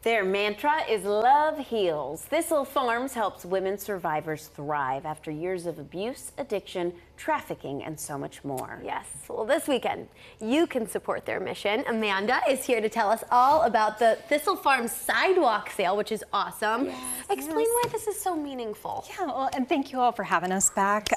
Their mantra is love heals. Thistle Farms helps women survivors thrive after years of abuse, addiction, trafficking, and so much more. Yes, well this weekend you can support their mission. Amanda is here to tell us all about the Thistle Farms Sidewalk Sale, which is awesome. Yes, Explain why this is so meaningful. Yeah, well, and thank you all for having us back.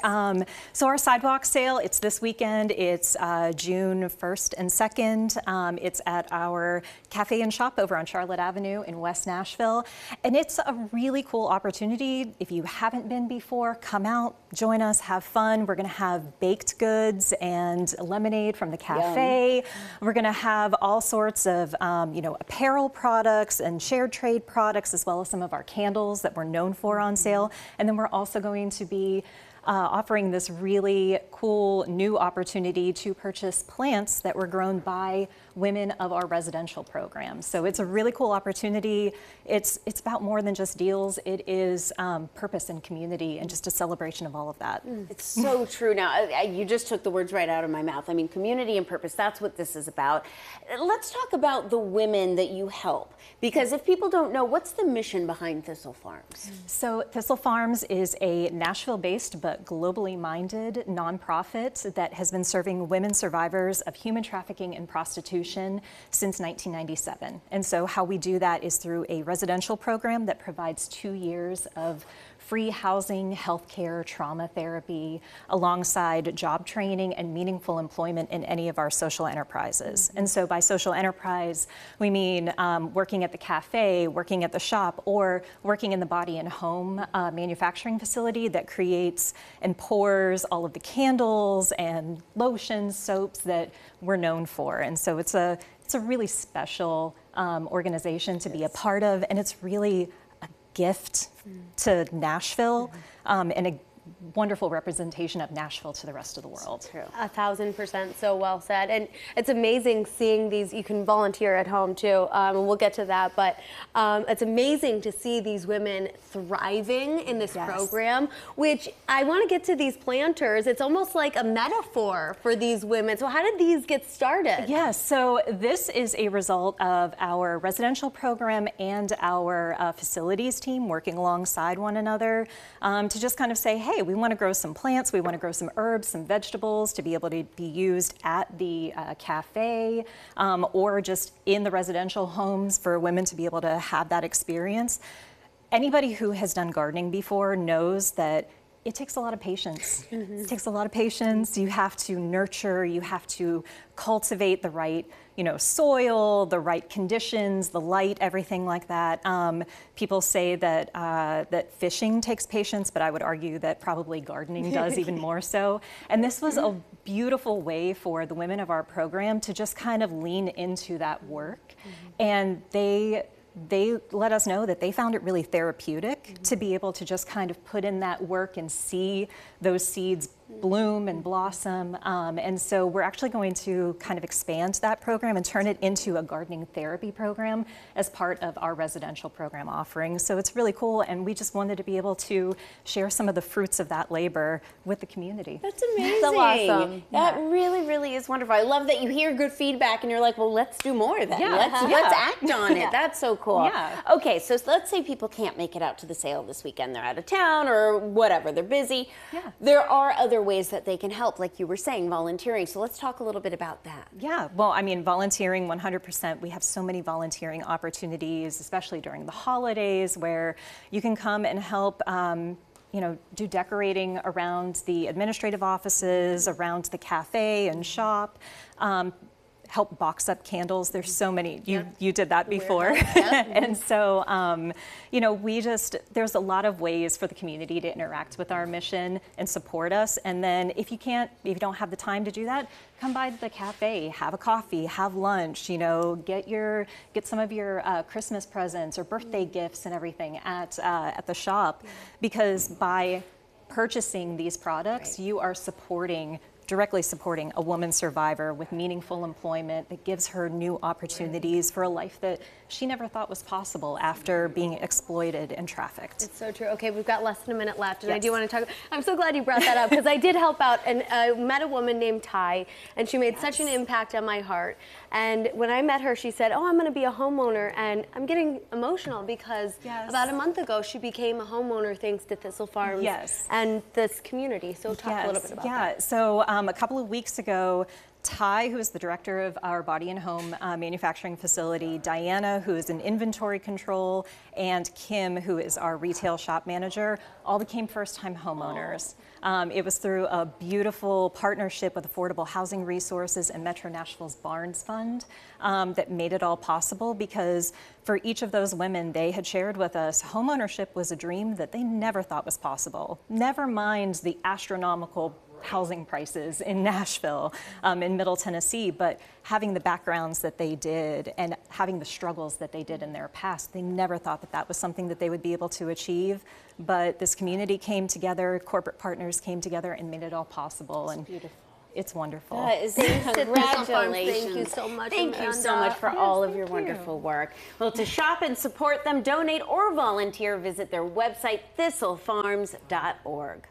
So our sidewalk sale, it's this weekend. It's June 1st and 2nd. It's at our cafe and shop over on Charlotte Avenue in West Nashville. And it's a really cool opportunity. If you haven't been before, come out, join us, have fun. We're gonna have baked goods and lemonade from the cafe. Yum. We're gonna have all sorts of apparel products and shared trade products, as well as some of our candles that we're known for on sale. And then we're also going to be offering this really cool new opportunity to purchase plants that were grown by women of our residential program. So it's a really cool opportunity. It's about more than just deals. It is purpose and community and just a celebration of all of that. It's so true. Now, you just took the words right out of my mouth. I mean, community and purpose, that's what this is about. Let's talk about the women that you help, because if people don't know, what's the mission behind Thistle Farms? So Thistle Farms is a Nashville-based but globally minded nonprofit that has been serving women survivors of human trafficking and prostitution since 1997. And so how we do that is through a residential program that provides 2 years of free housing, healthcare, trauma therapy, alongside job training and meaningful employment in any of our social enterprises. And so by social enterprise, we mean working at the cafe, working at the shop, or working in the body and home manufacturing facility that creates and pours all of the candles and lotions, soaps that we're known for. And so it's a really special organization to be a part of, and it's really a gift to Nashville and a wonderful representation of Nashville to the rest of the world. So true. 1000%, so well said. And it's amazing seeing these. You can volunteer at home too, and we'll get to that, but it's amazing to see these women thriving in this program, which I want to get to these planters. It's almost like a metaphor for these women. So how did these get started? Yes, so this is a result of our residential program and our facilities team working alongside one another to just kind of say, hey, we want to grow some plants, we want to grow some herbs, some vegetables to be able to be used at the cafe or just in the residential homes for women to be able to have that experience. Anybody who has done gardening before knows that it takes a lot of patience. It takes a lot of patience. You have to nurture, you have to cultivate the right soil, the right conditions, the light, everything like that. People say that that fishing takes patience, but I would argue that probably gardening does even more so. And this was a beautiful way for the women of our program to just kind of lean into that work. And they let us know that they found it really therapeutic to be able to just kind of put in that work and see those seeds bloom and blossom. And so we're actually going to kind of expand that program and turn it into a gardening therapy program as part of our residential program offering. So it's really cool, and we just wanted to be able to share some of the fruits of that labor with the community. That's amazing. So awesome. That really, really is wonderful. I love that you hear good feedback and you're like, well, let's do more then. Yeah. Let's act on it. That's so cool. Yeah. Okay, so let's say people can't make it out to the sale this weekend. They're out of town or whatever. They're busy. Yeah. There are other ways that they can help, like you were saying, volunteering. So let's talk a little bit about that. Yeah, well, I mean, volunteering 100%. We have so many volunteering opportunities, especially during the holidays, where you can come and help do decorating around the administrative offices, around the cafe and shop. Help box up candles. There's so many. You did that before. And so, there's a lot of ways for the community to interact with our mission and support us. And then if you don't have the time to do that, come by the cafe, have a coffee, have lunch, get some of your Christmas presents or birthday gifts and everything at the shop, because by purchasing these products, you are supporting directly supporting a woman survivor with meaningful employment that gives her new opportunities for a life that she never thought was possible after being exploited and trafficked. It's so true. Okay, we've got less than a minute left, and I Yes. do want to talk. I'm so glad you brought that up because I did help out, and I met a woman named Ty, and she made such an impact on my heart. And when I met her, she said, "Oh, I'm going to be a homeowner," and I'm getting emotional because about a month ago she became a homeowner thanks to Thistle Farms Yes. and this community. So talk a little bit about that. So a couple of weeks ago, Ty, who is the director of our body and home manufacturing facility, Diana, who is in inventory control, and Kim, who is our retail shop manager, all became first-time homeowners. It was through a beautiful partnership with Affordable Housing Resources and Metro Nashville's Barnes Fund that made it all possible, because for each of those women, they had shared with us homeownership was a dream that they never thought was possible. Never mind the astronomical housing prices in Nashville, in Middle Tennessee, but having the backgrounds that they did and having the struggles that they did in their past, they never thought that that was something that they would be able to achieve. But this community came together, corporate partners came together and made it all possible. And beautiful. It's wonderful. That is congratulations. Thank you so much, Thank you so Amanda. much for all of your wonderful work. Well, to shop and support them, donate or volunteer, visit their website, thistlefarms.org.